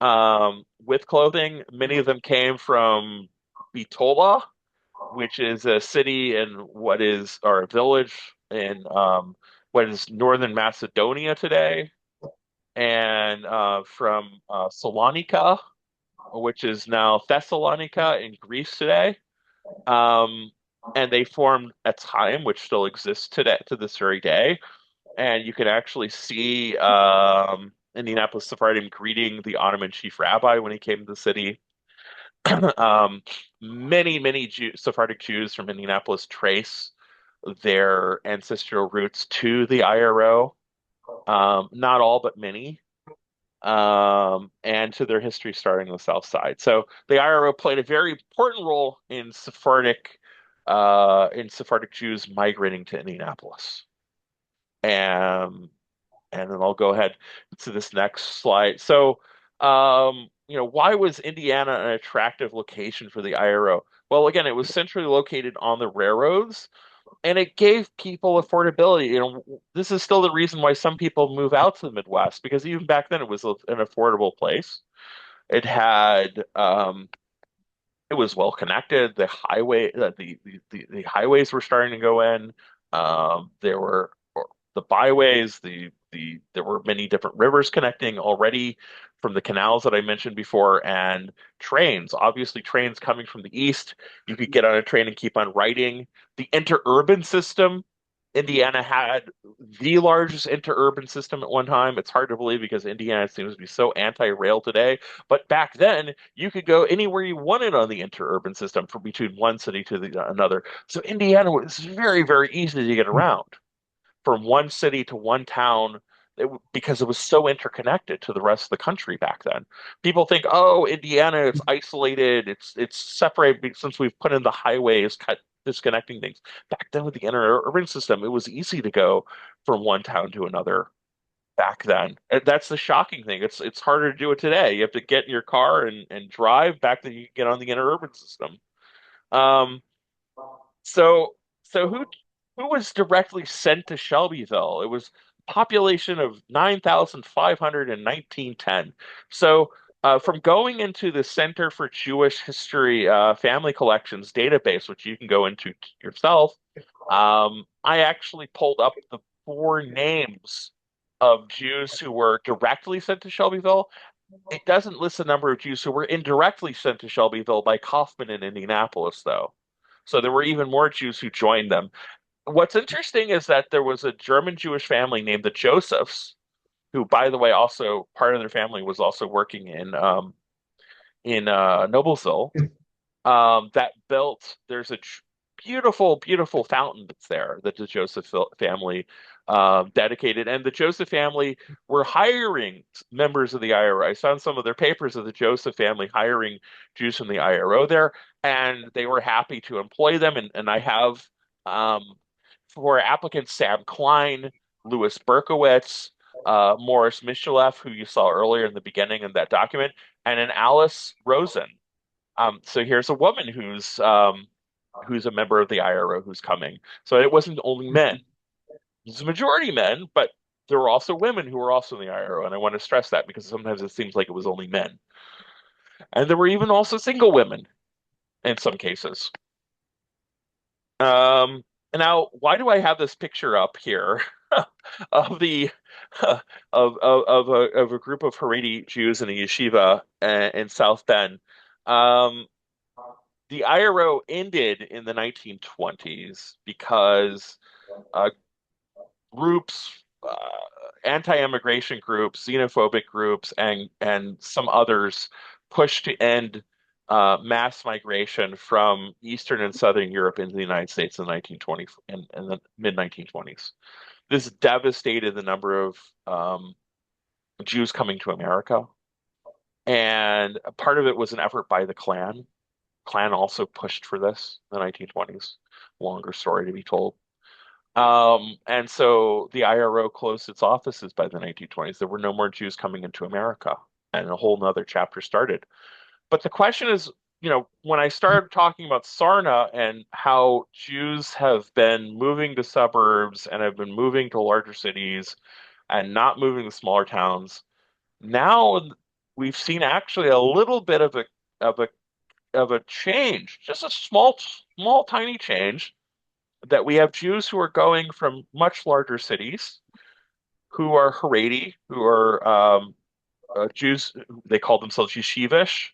with clothing. Many of them came from Bitola, which is a city in or a village in what is northern Macedonia today, and from Salonika, which is now Thessalonica in Greece today. Um, and they formed a time which still exists today to this very day. And you can actually see Indianapolis Sephardim greeting the Ottoman chief rabbi when he came to the city. um, many Sephardic Jews from Indianapolis trace their ancestral roots to the IRO. Not all, but many. And to their history starting on the South Side. So the IRO played a very important role in Sephardic Jews migrating to Indianapolis. And and then I'll go ahead to this next slide. So, why was Indiana an attractive location for the IRO? Well, again, it was centrally located on the railroads. and it gave people affordability. This is still the reason why some people move out to the Midwest because even back then it was an affordable place. It had it was well connected. The highways were starting to go in. There were the byways. There were many different rivers connecting already from the canals that I mentioned before, and trains. Obviously, trains coming from the east. You could get on a train and keep on riding. The interurban system. Indiana had the largest interurban system at one time. It's hard to believe because Indiana seems to be so anti-rail today. But back then, you could go anywhere you wanted on the interurban system from between one city to another. So Indiana was very, very easy to get around from one city to one town because it was so interconnected to the rest of the country back then. People think, oh, Indiana, it's isolated, it's separated since we've put in the highways, cut disconnecting things. Back then with the interurban system, it was easy to go from one town to another back then. And that's the shocking thing. It's harder to do it today. You have to get in your car and drive. Back then you could get on the interurban system. Um, so so who was directly sent to Shelbyville? It was population of 9,500 in 1910. So from going into the Center for Jewish History Family Collections database, which you can go into yourself, I actually pulled up the four names of Jews who were directly sent to Shelbyville. It doesn't list the number of Jews who were indirectly sent to Shelbyville by Kaufman in Indianapolis, though. So there were even more Jews who joined them. What's interesting is that there was a German Jewish family named the Josephs, who, by the way, also part of their family was also working in Noblesville, that built. There's a beautiful, beautiful fountain that's there that the Joseph family dedicated, and the Joseph family were hiring members of the IRO. I found some of their papers of the Joseph family hiring Jews from the IRO there, and they were happy to employ them. And I have um, for applicants Sam Klein, Louis Berkowitz, Morris Michalef, who you saw earlier in the beginning in that document, and an Alice Rosen. So here's a woman who's a member of the IRO who's coming. So it wasn't only men. It was a majority men, but there were also women who were also in the IRO, and I want to stress that because sometimes it seems like it was only men. And there were even also single women in some cases. Um, Now, why do I have this picture up here of the of a group of Haredi Jews in a yeshiva in South Bend? Um, the IRO ended in the 1920s because uh, groups, anti-immigration groups, xenophobic groups, and some others pushed to end mass migration from Eastern and Southern Europe into the United States in the 1920s in the mid 1920s. This devastated the number of Jews coming to America, and part of it was an effort by the Klan. Klan also pushed for this in the 1920s. Longer story to be told. And so the IRO closed its offices by the 1920s. There were no more Jews coming into America, and a whole nother chapter started. But the question is, when I started talking about Sarna and how Jews have been moving to suburbs and have been moving to larger cities and not moving to smaller towns, now we've seen actually a little bit of a of a change, just a small, small, tiny change that we have Jews who are going from much larger cities who are Haredi, who are Jews, they call themselves yeshivish,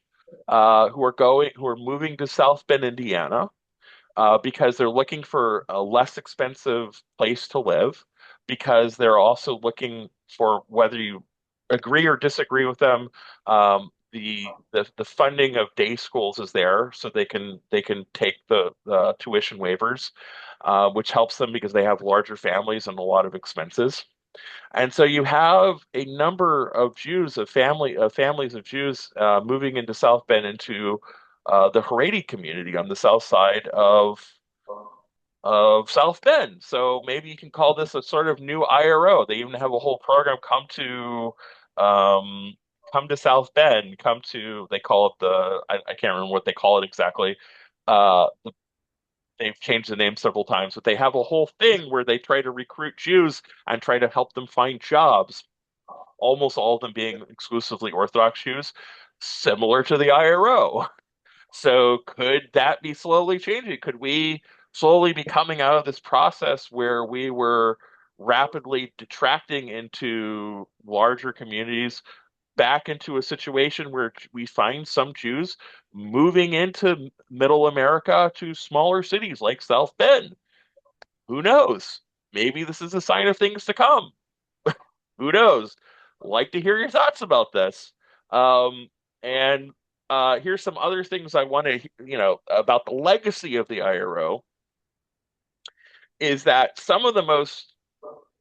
who are moving to South Bend, Indiana, because they're looking for a less expensive place to live, because they're also looking for whether you agree or disagree with them. The funding of day schools is there, so they can take the tuition waivers, which helps them because they have larger families and a lot of expenses. And so you have a number of Jews, of families of Jews moving into South Bend into the Haredi community on the south side of South Bend. So maybe you can call this a sort of new IRO. They even have a whole program um, come to South Bend, they call it I can't remember what they call it exactly. they've changed the name several times, but they have a whole thing where they try to recruit Jews and try to help them find jobs, almost all of them being exclusively Orthodox Jews, similar to the IRO. So could that be slowly changing? Could we slowly be coming out of this process where we were rapidly detracting into larger communities back into a situation where we find some Jews moving into middle America to smaller cities like South Bend? Who knows? Maybe this is a sign of things to come. Who knows? Like to hear your thoughts about this. And here's some other things I want to, about the legacy of the IRO is that some of the most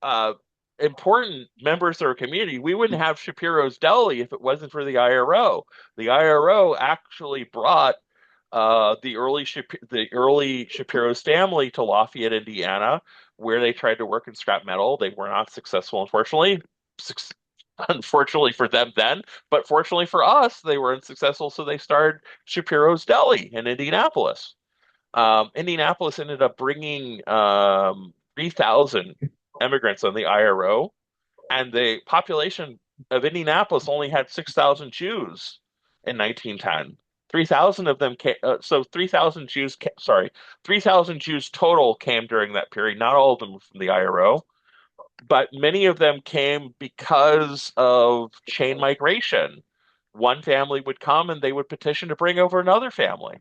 uh, important members of our community, we wouldn't have Shapiro's Deli if it wasn't for the IRO. The IRO actually brought the early Shapiro's family to Lafayette, Indiana, where they tried to work in scrap metal. They were not successful, unfortunately. Unfortunately for them then, but fortunately for us, they were unsuccessful. So they started Shapiro's Deli in Indianapolis. Indianapolis ended up bringing 3,000 immigrants on the IRO, and the population of Indianapolis only had 6,000 Jews in 1910. 3,000 of them came, so 3,000 Jews, sorry, 3,000 Jews total came during that period. Not all of them were from the IRO, but many of them came because of chain migration. One family would come and they would petition to bring over another family.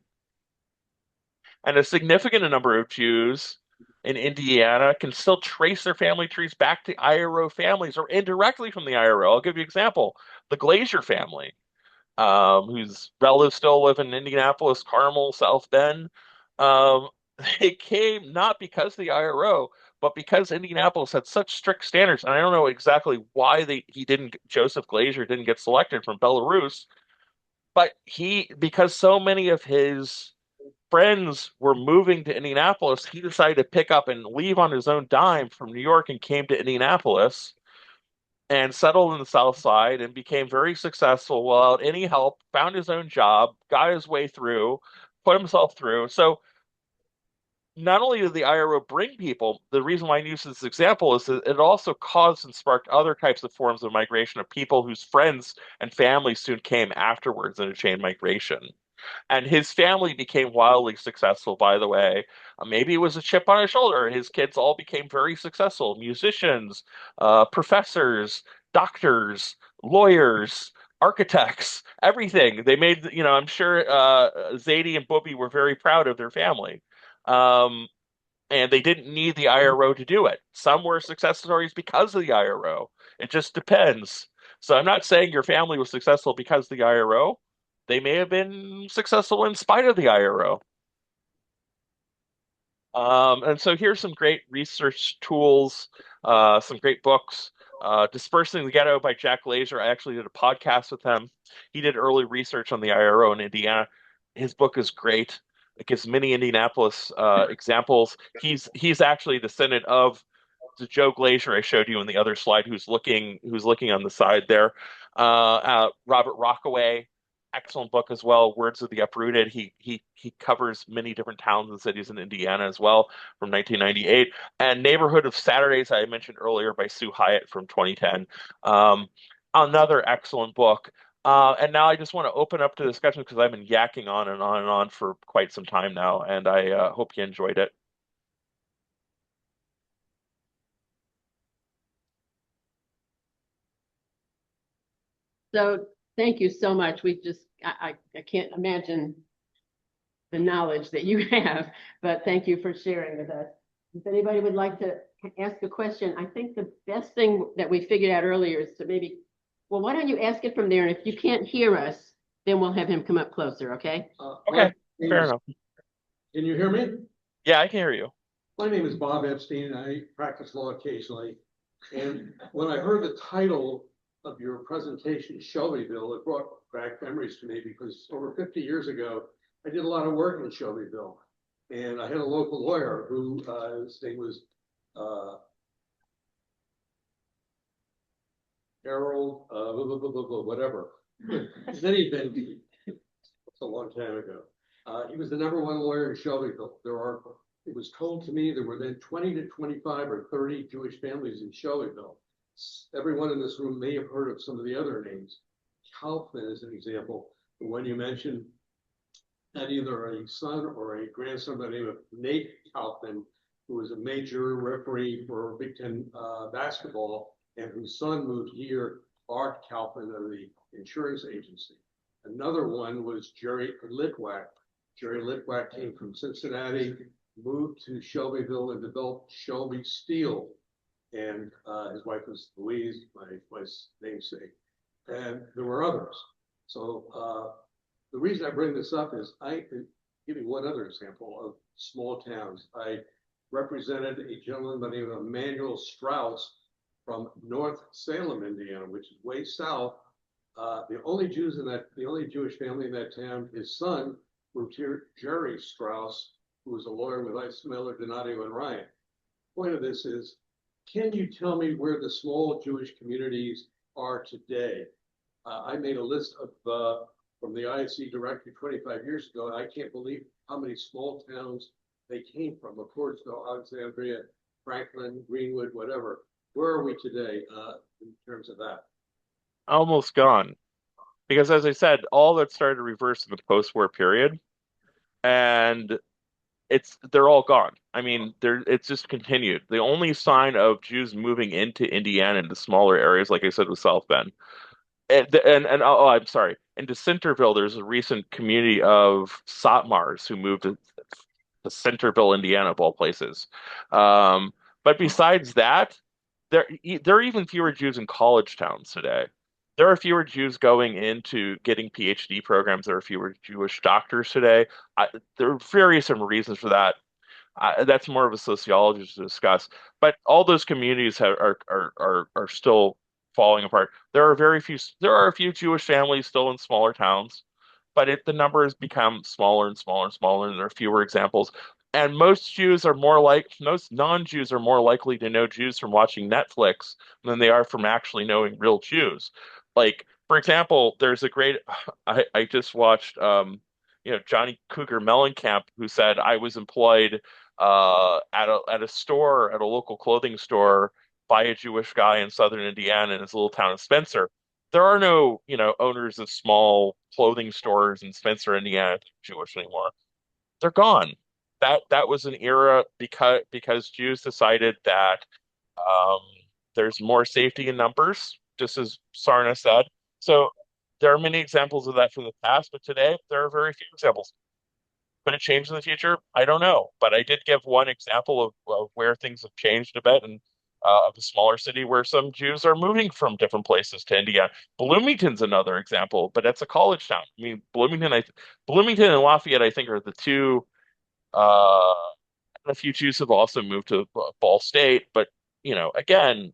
And a significant number of Jews in Indiana can still trace their family trees back to IRO families or indirectly from the IRO. I'll give you an example. The Glazier family, whose relatives still live in Indianapolis, Carmel, South Bend. Um, they came not because of the IRO, but because Indianapolis had such strict standards. And I don't know exactly why Joseph Glazier didn't get selected from Belarus, but because so many of his friends were moving to Indianapolis, he decided to pick up and leave on his own dime from New York and came to Indianapolis and settled in the South Side and became very successful without any help, found his own job, got his way through, put himself through. So not only did the IRO bring people, the reason why I use this example is that it also caused and sparked other types of forms of migration of people whose friends and families soon came afterwards in a chain migration. And his family became wildly successful, by the way. Maybe it was a chip on his shoulder. His kids all became very successful musicians, professors, doctors, lawyers, architects, everything. They made, I'm sure Zayde and Bobby were very proud of their family. Um, and they didn't need the IRO to do it. Some were success stories because of the IRO. It just depends. So I'm not saying your family was successful because of the IRO. They may have been successful in spite of the IRO. And so here's some great research tools, some great books. Dispersing the Ghetto by Jack Glazer. I actually did a podcast with him. He did early research on the IRO in Indiana. His book is great. It gives many Indianapolis examples. He's actually a descendant of the Joe Glazer I showed you in the other slide, who's looking on the side there. Robert Rockaway, excellent book as well. Words of the Uprooted. He covers many different towns and cities in Indiana as well from 1998. And Neighborhood of Saturdays I mentioned earlier by Sue Hyatt from 2010. Another excellent book. And now I just want to open up to discussion because I've been yakking on and on and on for quite some time now, and I hope you enjoyed it. So thank you so much. I can't imagine the knowledge that you have, but thank you for sharing with us. If anybody would like to ask a question, I think the best thing that we figured out earlier is to maybe, well, why don't you ask it from there? And if you can't hear us, then we'll have him come up closer, okay? Okay, fair enough. Can you hear me? Yeah, I can hear you. My name is Bob Epstein, and I practice law occasionally. And when I heard the title of your presentation, Shelbyville, it brought back memories to me because over 50 years ago, I did a lot of work in Shelbyville. And I had a local lawyer who, his name was Harold, whatever. In any event, it's a long time ago. He was the #1 lawyer in Shelbyville. There are it was told to me there were then 20 to 25 or 30 Jewish families in Shelbyville. Everyone in this room may have heard of some of the other names. Kaufman is an example. The one you mentioned had either a son or a grandson by the name of Nate Kaufman, who was a major referee for Big Ten basketball, and whose son moved here, Art Kaufman of the insurance agency. Another one was Jerry Litwack. Jerry Litwack came from Cincinnati, moved to Shelbyville and developed Shelby Steel. And his wife was Louise, my wife's namesake. And there were others. So the reason I bring this up is I can give you one other example of small towns. I represented a gentleman by the name of Emmanuel Strauss from North Salem, Indiana, which is way south. The only Jewish family in that town, his son moved here, Jerry Strauss, who was a lawyer with Ice Miller, Donadio, and Ryan. Point of this is, can you tell me where the small Jewish communities are today? I made a list of from the ISC directory 25 years ago, and I can't believe how many small towns they came from. Of course, Alexandria, Franklin, Greenwood, whatever. Where are we today in terms of that? Almost gone. Because as I said, all that started to reverse in the post-war period, and they're all gone. I mean, it's just continued. The only sign of Jews moving into Indiana into smaller areas, like I said, with South Bend, I'm sorry, into Centerville, there's a recent community of Satmars who moved to Centerville, Indiana, of all places. Um, but besides that, there are even fewer Jews in college towns today. There are fewer Jews going into getting PhD programs. There are fewer Jewish doctors today. There are various some reasons for that. That's more of a sociologist to discuss. But all those communities are still falling apart. There are a few Jewish families still in smaller towns, but the number has become smaller and smaller and smaller, and there are fewer examples. And most non-Jews are more likely to know Jews from watching Netflix than they are from actually knowing real Jews. Like, for example, there's a great I just watched Johnny Cougar Mellencamp, who said I was employed at a store, at a local clothing store, by a Jewish guy in southern Indiana in his little town of Spencer. There are no, owners of small clothing stores in Spencer, Indiana, Jewish anymore. They're gone. That was an era because Jews decided that um, there's more safety in numbers, just as Sarna said. So there are many examples of that from the past, but today there are very few examples. Could it change in the future? I don't know. But I did give one example of where things have changed a bit and of a smaller city where some Jews are moving from different places to Indiana. Bloomington's another example, but that's a college town. I mean, Bloomington and Lafayette, I think, are the two. A few Jews have also moved to Ball State, but again,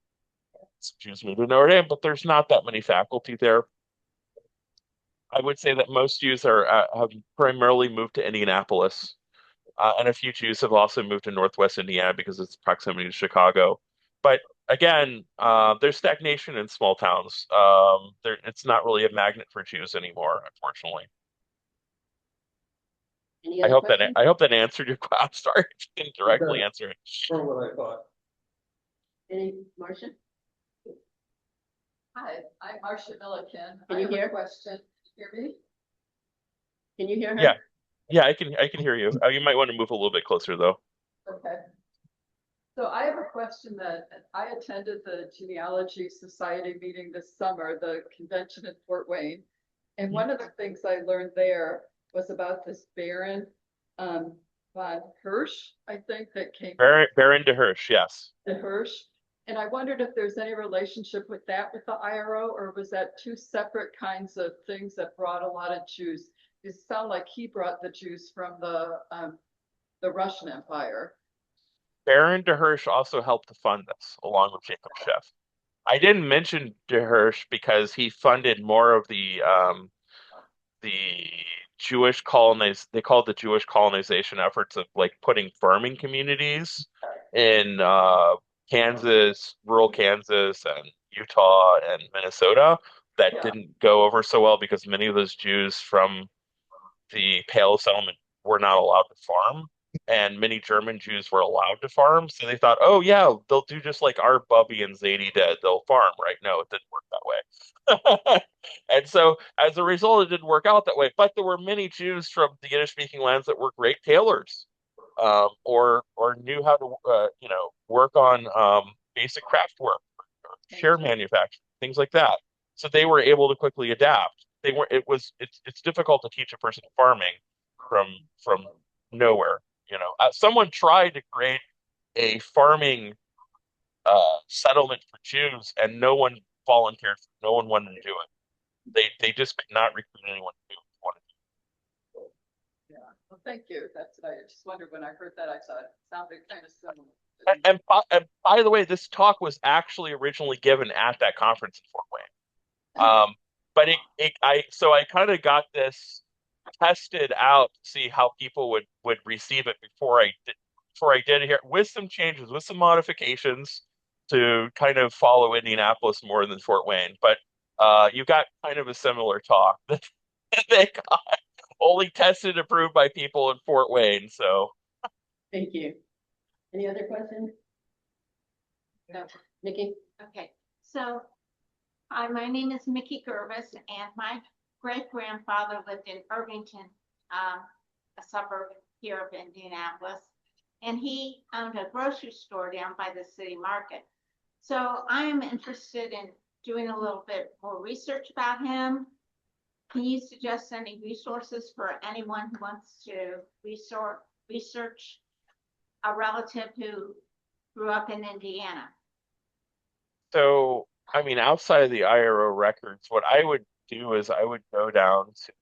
some Jews moved to Notre Dame, but there's not that many faculty there. I would say that most Jews have primarily moved to Indianapolis. And a few Jews have also moved to Northwest Indiana because of its proximity to Chicago. But again, there's stagnation in small towns. It's not really a magnet for Jews anymore, unfortunately. Any other questions? I hope that answered your question. I'm sorry if you didn't directly Okay. answer it. From what I thought. Any, Marcia? Hi, I'm Marcia Milliken. Can I you have hear? a question. Can you hear me? Can you hear her? Yeah, yeah, I can hear you. You might want to move a little bit closer though. Okay. So I have a question that I attended the Genealogy Society meeting this summer, the convention in Fort Wayne. And one of the things I learned there was about this Baron von Hirsch, I think, that came Baron de Hirsch, yes. to Hirsch. And I wondered if there's any relationship with that with the IRO, or was that two separate kinds of things that brought a lot of Jews? It sounded like he brought the Jews from the Russian Empire. Baron de Hirsch also helped to fund this, along with Jacob Schiff. I didn't mention de Hirsch because he funded more of the they call it the Jewish colonization efforts of like putting farming communities in rural Kansas and Utah and Minnesota that Yeah. didn't go over so well because many of those Jews from the Pale Settlement were not allowed to farm. and many German Jews were allowed to farm. So they thought, oh yeah, they'll do just like our Bubby and Zayde did. They'll farm, right? No, it didn't work that way. And so as a result, it didn't work out that way. But there were many Jews from the Yiddish-speaking lands that were great tailors, or knew how to work on basic craft work, or chair manufacturing, things like that. So they were able to quickly adapt. They were it's difficult to teach a person farming from from nowhere. Someone tried to create a farming settlement for Jews, and no one volunteered. No one wanted to do it. They just could not recruit anyone to want to Yeah, well, thank you. I just wondered when I heard that, I thought it sounded kind of similar. do it. And by the way, this talk was actually originally given at that conference in Fort Wayne. But I kind of got this tested out to see how people would receive it before I did here, with some changes, with some modifications to kind of follow Indianapolis more than Fort Wayne. But you got kind of a similar talk that they got only tested and approved by people in Fort Wayne. So Thank you. Any other questions? No. Nikki? Okay, so hi, my name is Mickey Gervis, and my great-grandfather lived in Irvington, a suburb here of Indianapolis, and he owned a grocery store down by the city market. So I am interested in doing a little bit more research about him. Can you suggest any resources for anyone who wants to research a relative who grew up in Indiana? So, I mean, outside of the IRO records, what I would do is I would go down to,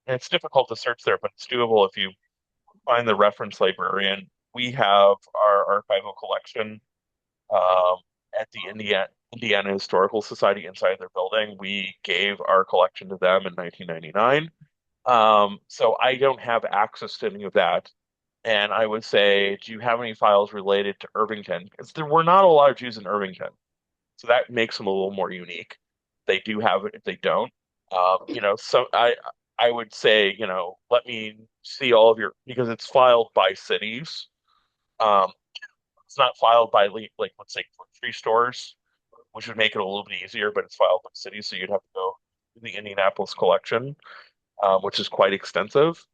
and it's difficult to search there, but it's doable if you find the reference librarian. We have our archival collection um, at the Indiana Historical Society inside their building. We gave our collection to them in 1999. So I don't have access to any of that. And I would say, do you have any files related to Irvington? Because there were not a lot of Jews in Irvington. So that makes them a little more unique. They do have it if they don't. So I would say, let me see all of your, because it's filed by cities. Um, it's not filed by like let's say grocery stores, which would make it a little bit easier, but it's filed by cities, so you'd have to go to the Indianapolis collection, which is quite extensive,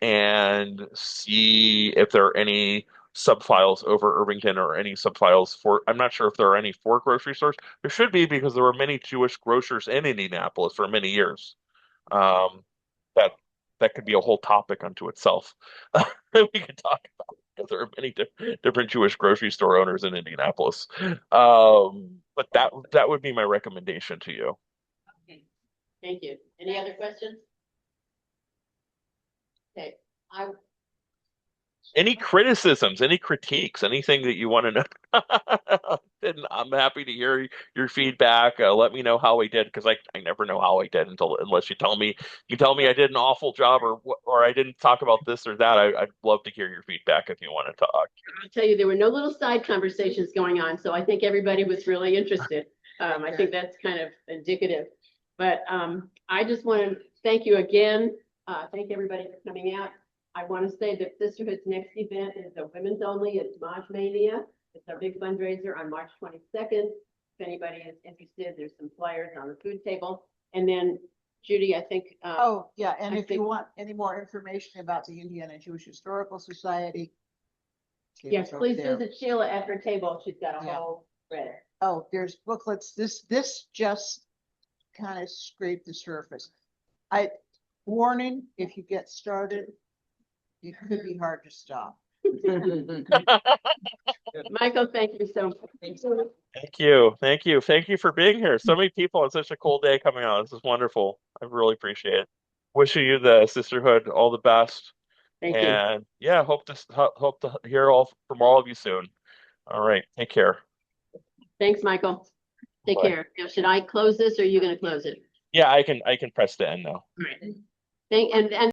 and see if there are any subfiles over Irvington or any subfiles for, I'm not sure if there are any for grocery stores. There should be because there were many Jewish grocers in Indianapolis for many years. Um, that that could be a whole topic unto itself. We could talk about because there are many different Jewish grocery store owners in Indianapolis. But that would be my recommendation to you. Okay, thank you. Any other questions? Okay, Any criticisms, any critiques, anything that you want to know? And I'm happy to hear your feedback. Let me know how I did because I never know how I did unless you tell me I did an awful job or I didn't talk about this or that. I'd love to hear your feedback if you want to talk. I'll tell you, there were no little side conversations going on, so I think everybody was really interested. I think that's kind of indicative. But I just want to thank you again. Thank everybody for coming out. I want to say that Sisterhood's next event is a women's only. It's Maj Mania. It's our big fundraiser on March 22nd. If anybody is interested, there's some flyers on the food table. And then Judy, I think. Oh, yeah, and I if think- you want any more information about the Indiana Jewish Historical Society. Yes, it's over please there. visit Sheila at her table. She's got a Yeah. whole spread. Oh, there's booklets. This just kind of scraped the surface. Warning, if you get started, it could be hard to stop. Michael, thank you so much. Thank you. Thank you. Thank you for being here. So many people on such a cool day coming out. This is wonderful. I really appreciate it. Wishing you the sisterhood all the best. Thank you. And yeah, hope to hear from all of you soon. All right. Take care. Thanks, Michael. Take Bye. care. Now, should I close this or are you going to close it? Yeah, I can press the end now. All right. And